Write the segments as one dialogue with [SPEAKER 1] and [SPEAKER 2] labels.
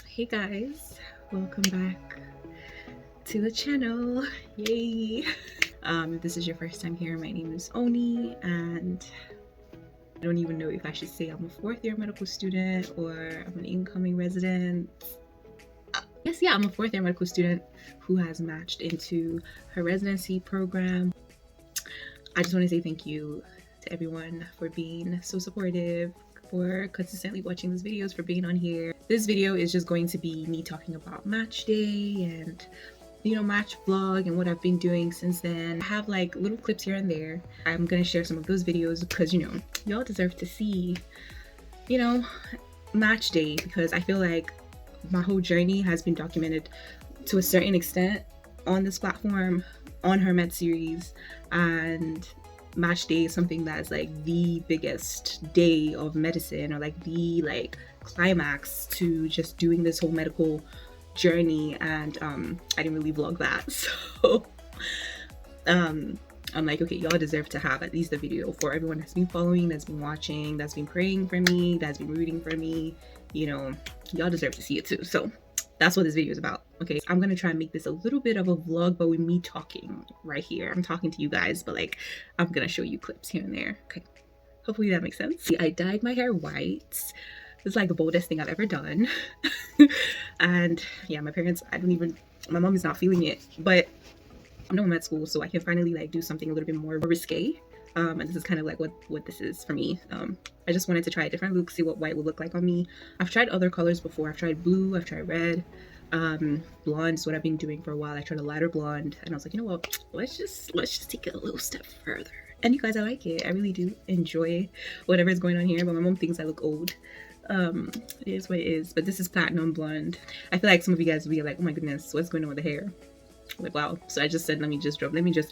[SPEAKER 1] Hey guys, welcome back to the channel. Yay! If this is your first time here, my name is Oni, and I don't even know if I should say I'm a fourth-year medical student or I'm an incoming resident. Yeah, I'm a fourth-year medical student who has matched into her residency program. I just want to say thank you to everyone for being so supportive, for consistently watching these videos, for being on here. This video is just going to be me talking about match day and match vlog and what I've been doing since then. I have like little clips here and there. I'm gonna share some of those videos because y'all deserve to see match day, because I feel like my whole journey has been documented to a certain extent on this platform, on her med series, and match day is something that's like the biggest day of medicine, or like the climax to just doing this whole medical journey. And I didn't really vlog that, so I'm like, okay, y'all deserve to have at least a video for everyone that's been following, that's been watching, that's been praying for me, that's been rooting for me. Y'all deserve to see it too. So that's what this video is about. Okay, I'm gonna try and make this a little bit of a vlog, but with me talking right here. I'm talking to you guys, but like I'm gonna show you clips here and there. Okay, hopefully that makes sense. I dyed my hair white. It's like the boldest thing I've ever done. And yeah, my parents, my mom is not feeling it, but I'm done with med school, so I can finally like do something a little bit more risque. And this is kind of like what this is for me. I just wanted to try a different look, see what white would look like on me. I've tried other colors before. I've tried blue, I've tried red. Blonde is what I've been doing for a while. I tried a lighter blonde, and I was like, you know what, let's just take it a little step further. And you guys, I like it. I really do enjoy whatever is going on here, but my mom thinks I look old. It is what it is. But this is platinum blonde. I feel like some of you guys will be like, oh my goodness, what's going on with the hair? Like, wow. So I just said, let me just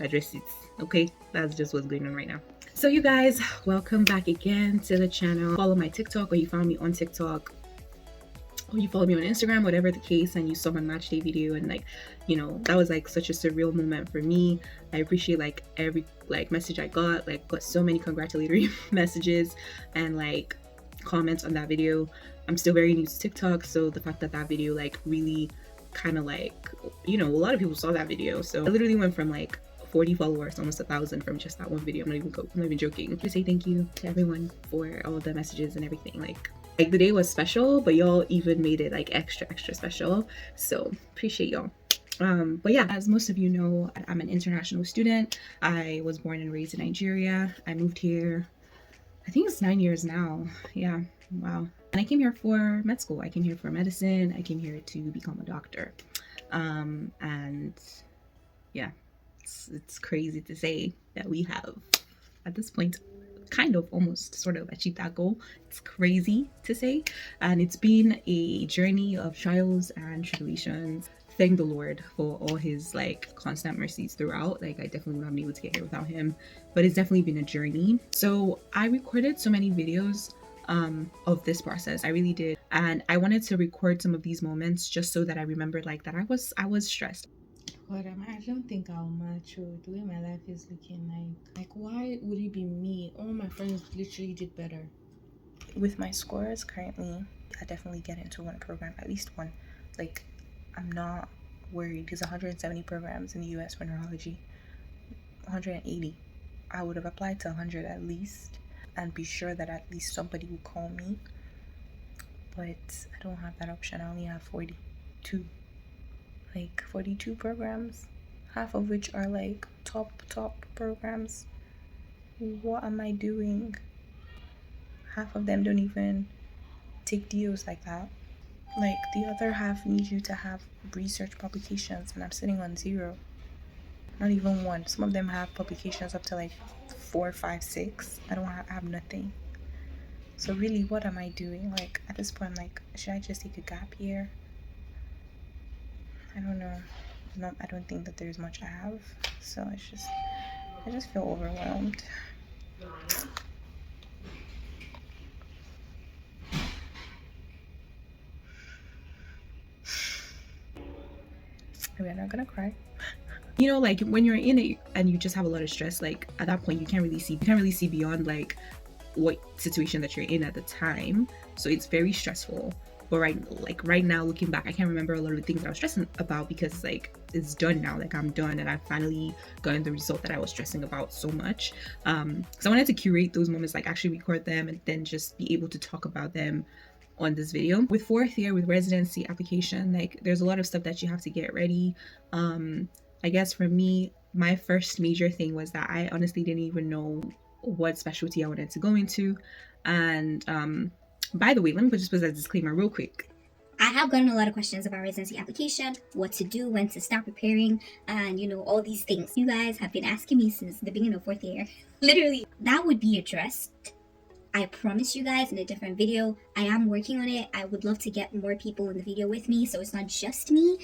[SPEAKER 1] address it. Okay, that's just what's going on right now. So you guys, welcome back again to the channel. Follow my TikTok, or you found me on TikTok, or you follow me on Instagram, whatever the case, and you saw my match day video, and like, that was like such a surreal moment for me. I appreciate like every message I got so many congratulatory messages and like comments on that video. I'm still very new to TikTok, so the fact that video like really kind of like, a lot of people saw that video. So I literally went from like 40 followers to almost 1,000 from just that one video. I'm not even joking. To say thank you to everyone for all of the messages and everything. Like the day was special, but y'all even made it like extra special, so appreciate y'all. But yeah, as most of you know, I'm an international student. I was born and raised in Nigeria. I moved here, I think it's 9 years now. Yeah, wow. And I came here for med school. I came here for medicine. I came here to become a doctor. And yeah, it's crazy to say that we have, at this point, kind of almost sort of achieved that goal. It's crazy to say. And it's been a journey of trials and tribulations. Thank the Lord for all his like constant mercies throughout. Like I definitely would not have been able to get here without him, but it's definitely been a journey. So I recorded so many videos of this process. I really did. And I wanted to record some of these moments just so that I remembered like that I was stressed.
[SPEAKER 2] God, I don't think I'll match with the way my life is looking like. Why would it be me? All my friends literally did better.
[SPEAKER 3] With my scores currently, I definitely get into one program, at least one. Like, I'm not worried. There's 170 programs in the US for neurology. 180. I would have applied to 100 at least and be sure that at least somebody would call me. But I don't have that option. I only have 42. Like 42 programs, half of which are like top programs. What am I doing? Half of them don't even take deals like that. Like the other half need you to have research publications, and I'm sitting on 0. Not even 1. Some of them have publications up to like 4, 5, 6. I don't have nothing. So really, what am I doing? Like at this point, I'm like, should I just take a gap year? I don't know. No, I don't think that there's much I have, so I just feel overwhelmed. Maybe I'm not gonna cry.
[SPEAKER 1] Like when you're in it and you just have a lot of stress, like at that point you can't really see beyond like what situation that you're in at the time. So it's very stressful. But right now, looking back, I can't remember a lot of the things that I was stressing about because like it's done now. Like I'm done and I've finally gotten the result that I was stressing about so much. So I wanted to curate those moments, like actually record them and then just be able to talk about them on this video. With fourth year, with residency application, like there's a lot of stuff that you have to get ready. I guess for me, my first major thing was that I honestly didn't even know what specialty I wanted to go into. And by the way, let me just put that disclaimer real quick.
[SPEAKER 4] I have gotten a lot of questions about residency application, what to do, when to start preparing, and all these things. You guys have been asking me since the beginning of fourth year. Literally, that would be addressed, I promise you guys, in a different video. I am working on it. I would love to get more people in the video with me, so it's not just me.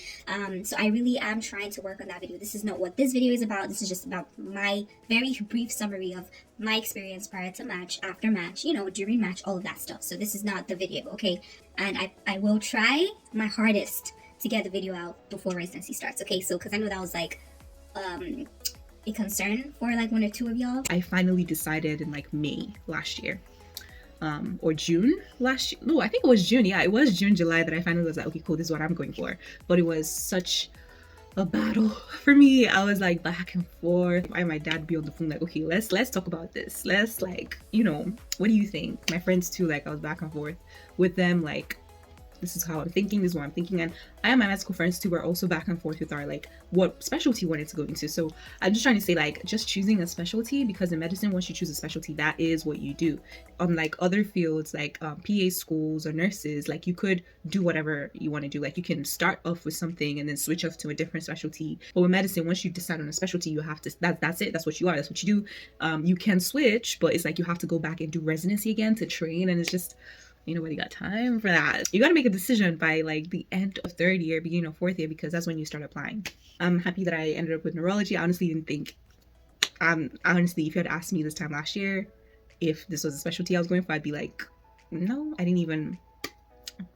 [SPEAKER 4] So I really am trying to work on that video. This is not what this video is about. This is just about my very brief summary of my experience prior to match, after match, during match, all of that stuff. So this is not the video, okay? And I will try my hardest to get the video out before residency starts, okay? So, because I know that was like a concern for like one or two of y'all.
[SPEAKER 1] I finally decided in like May last year. Or June last year. No, I think it was June. Yeah, it was June, July that I finally was like, okay, cool, this is what I'm going for. But it was such a battle for me. I was like back and forth. I and my dad be on the phone like, okay, let's talk about this. Let's like, what do you think? My friends too, like I was back and forth with them, like this is how I'm thinking, this is what I'm thinking. And I and my medical friends too were also back and forth with our like what specialty we wanted to go into. So I'm just trying to say, like, just choosing a specialty, because in medicine, once you choose a specialty, that is what you do. Unlike other fields like PA schools or nurses, like you could do whatever you want to do. Like you can start off with something and then switch off to a different specialty. But with medicine, once you decide on a specialty, you have to, that's it, that's what you are, that's what you do. You can switch, but it's like you have to go back and do residency again to train, and it's just, nobody got time for that. You got to make a decision by like the end of third year, beginning of fourth year, because that's when you start applying. I'm happy that I ended up with neurology. I honestly didn't think, honestly, if you had asked me this time last year if this was a specialty I was going for, I'd be like, no, I didn't even.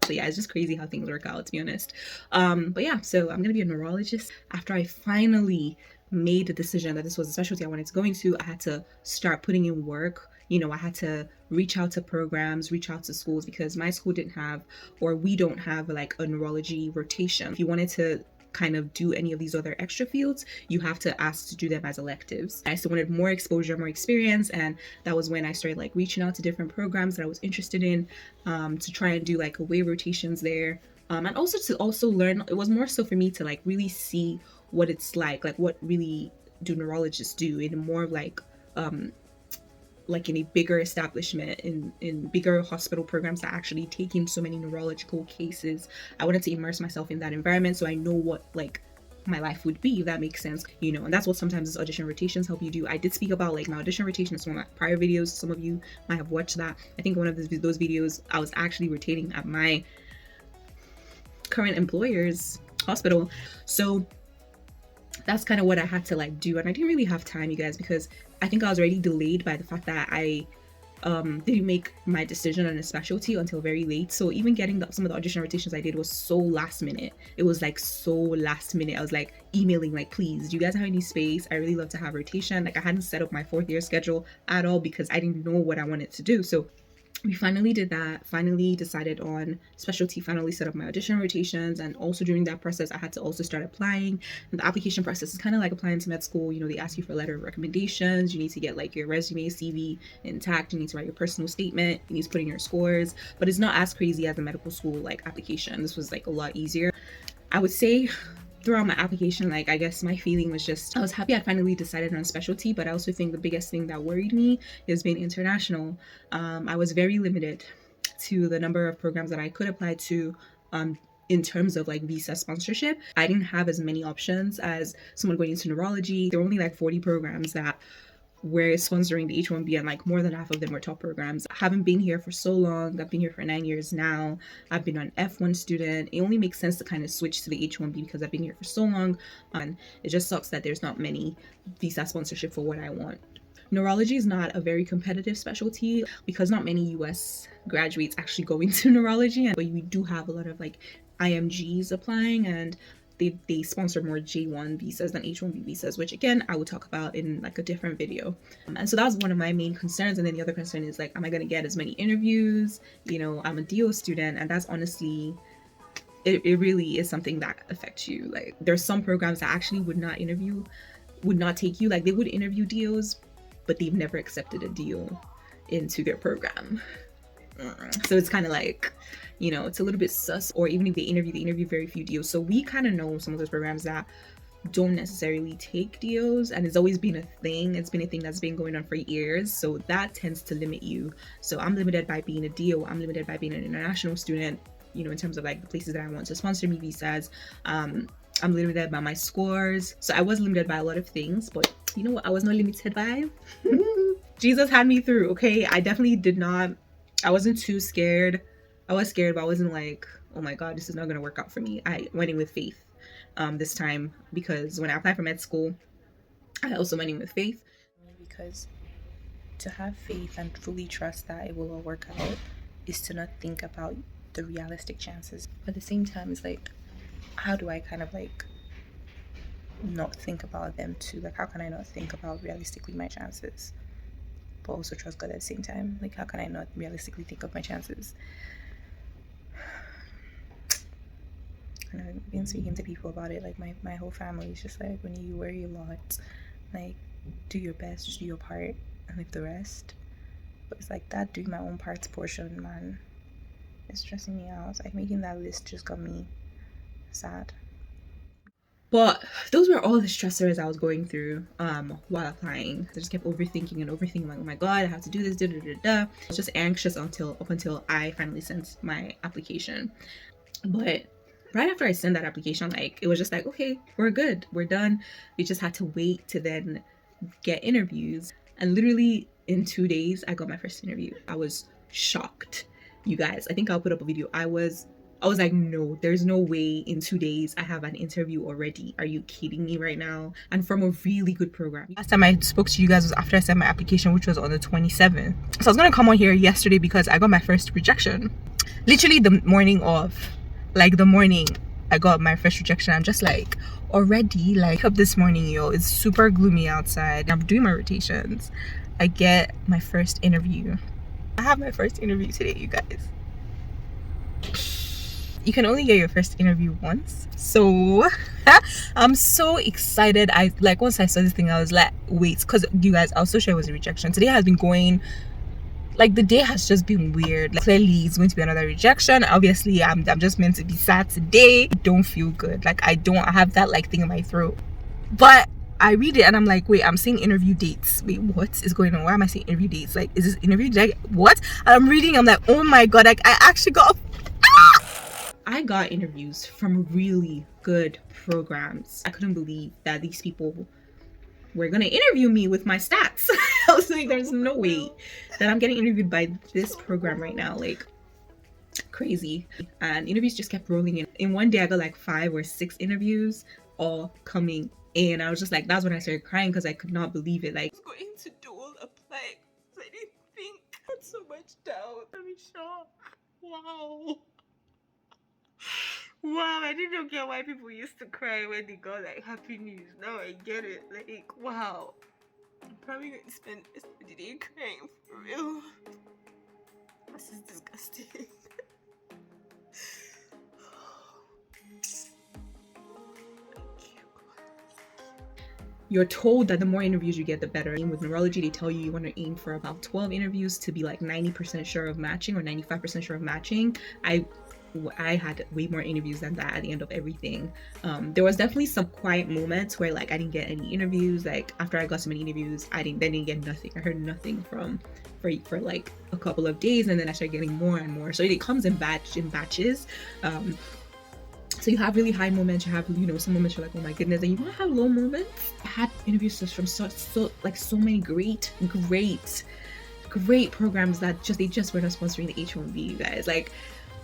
[SPEAKER 1] So yeah, it's just crazy how things work out, to be honest. But yeah, so I'm gonna be a neurologist. After I finally made the decision that this was a specialty I wanted to go into, I had to start putting in work. I had to reach out to programs, reach out to schools, because my school didn't have, or we don't have like a neurology rotation. If you wanted to kind of do any of these other extra fields, you have to ask to do them as electives. I still wanted more exposure, more experience, and that was when I started like reaching out to different programs that I was interested in, to try and do like away rotations there, and also to learn. It was more so for me to like really see what it's like what really do neurologists do in more like in a bigger establishment, in bigger hospital programs that actually take in so many neurological cases. I wanted to immerse myself in that environment so I know what like my life would be, if that makes sense, and that's what sometimes these audition rotations help you do. I did speak about like my audition rotation in some of my prior videos. Some of you might have watched that. I think one of those videos, I was actually rotating at my current employer's hospital. So that's kind of what I had to like do, and I didn't really have time, you guys, because I think I was already delayed by the fact that I didn't make my decision on a specialty until very late. So even getting some of the audition rotations I did was so last minute. It was like so last minute. I was like emailing like, please, do you guys have any space? I really love to have rotation. Like I hadn't set up my fourth year schedule at all because I didn't know what I wanted to do. So we finally did that, finally decided on specialty, finally set up my audition rotations. And also during that process, I had to also start applying. And the application process is kind of like applying to med school. They ask you for a letter of recommendations. You need to get like your resume, CV intact. You need to write your personal statement. You need to put in your scores. But it's not as crazy as a medical school like application. This was like a lot easier. I would say throughout my application, like I guess my feeling was just, I was happy I finally decided on specialty, but I also think the biggest thing that worried me is being international. I was very limited to the number of programs that I could apply to in terms of like visa sponsorship. I didn't have as many options as someone going into neurology. There were only like 40 programs that were sponsoring the H1B, and like more than half of them were top programs. I haven't been here for so long. I've been here for 9 years now. I've been an F1 student. It only makes sense to kind of switch to the H1B because I've been here for so long, and it just sucks that there's not many visa sponsorship for what I want. Neurology is not a very competitive specialty because not many US graduates actually go into neurology, but we do have a lot of like IMGs applying, and they sponsor more J1 visas than H1B visas, which again I will talk about in like a different video. And so that was one of my main concerns. And then the other concern is like, am I going to get as many interviews? You know, I'm a DO student, and that's honestly, it really is something that affects you. Like there's some programs that actually would not take you. Like they would interview DOs, but they've never accepted a DO into their program. So it's kind of like, you know, it's a little bit sus. Or even if they interview very few DOs. So we kind of know some of those programs that don't necessarily take DOs, and it's always been a thing. It's been a thing that's been going on for years. So that tends to limit you. So I'm limited by being a DO. I'm limited by being an international student, you know, in terms of like the places that I want to sponsor me visas. I'm limited by my scores. So I was limited by a lot of things, but you know what I was not limited by? Jesus had me through, okay? I definitely did not, I wasn't too scared. I was scared, but I wasn't like, oh my God, this is not gonna work out for me. I went in with faith this time, because when I applied for med school, I also went in with faith.
[SPEAKER 3] Because to have faith and fully trust that it will all work out is to not think about the realistic chances. But at the same time, it's like, how do I kind of like not think about them too? Like, how can I not think about realistically my chances, but also trust God at the same time? Like, how can I not realistically think of my chances? And I've been speaking to people about it. Like, my whole family is just like, when you worry a lot, like, do your best, just do your part, and leave the rest. But it's like that doing my own parts portion, man, it's stressing me out. Like, making that list just got me sad.
[SPEAKER 1] But those were all the stressors I was going through while applying. I just kept overthinking, like, oh my God, I have to do this, da da da da. I was just anxious up until I finally sent my application. But right after I sent that application, like, it was just like, okay, we're good, we're done. We just had to wait to then get interviews. And literally in 2 days, I got my first interview. I was shocked, you guys. I think I'll put up a video. I was like, no, there's no way in 2 days I have an interview already. Are you kidding me right now? And from a really good program. Last time I spoke to you guys was after I sent my application, which was on the 27th. So I was gonna come on here yesterday because I got my first rejection. Literally the morning of, like the morning I got my first rejection. I'm just like, already, like, up this morning, yo, it's super gloomy outside. I'm doing my rotations. I get my first interview. I have my first interview today, you guys. You can only get your first interview once, so I'm so excited. I like, once I saw this thing, I was like, wait, because you guys, I was so sure it was a rejection. Today has been going, like, the day has just been weird. Like, clearly it's going to be another rejection. Obviously I'm just meant to be sad today. I don't feel good. Like, I have that like thing in my throat. But I read it and I'm like, wait, I'm seeing interview dates. Wait, what is going on? Why am I seeing interview dates? Like, is this interview? What? And I'm reading, I'm like, oh my God, like, I actually got I got interviews from really good programs. I couldn't believe that these people were gonna interview me with my stats. I was like, there's no way that I'm getting interviewed by this program right now. Like, crazy. And interviews just kept rolling in. In one day I got like 5 or 6 interviews all coming in. I was just like, that's when I started crying, because I could not believe it. Like, I was going to do all apply. I didn't think. I had so much doubt. I'm in shock. Wow. Wow, I didn't get why people used to cry when they got like happy news. Now I get it. Like, wow. I'm probably going to spend the day crying for real. This is disgusting. You're told that the more interviews you get, the better. And with neurology, they tell you want to aim for about 12 interviews to be like 90% sure of matching, or 95% sure of matching. I had way more interviews than that at the end of everything. There was definitely some quiet moments where like I didn't get any interviews. Like, after I got so many interviews, I didn't get nothing. I heard nothing for like a couple of days, and then I started getting more and more. So it comes in batches. So you have really high moments, you have, you know, some moments you're like, oh my goodness, and you don't have low moments. I had interviews from so many great programs that they just were not sponsoring the H1B, you guys. Like,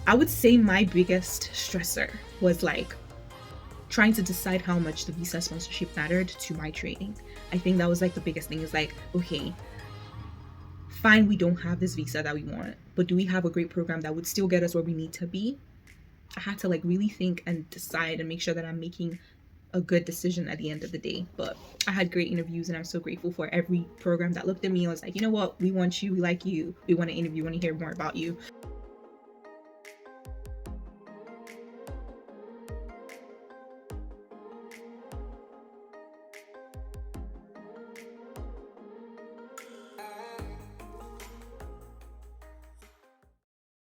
[SPEAKER 1] I would say my biggest stressor was like trying to decide how much the visa sponsorship mattered to my training. I think that was like the biggest thing, is like, okay, fine, we don't have this visa that we want, but do we have a great program that would still get us where we need to be? I had to like really think and decide and make sure that I'm making a good decision at the end of the day. But I had great interviews, and I'm so grateful for every program that looked at me and was like, you know what, we want you, we like you, we want to interview, we want to hear more about you.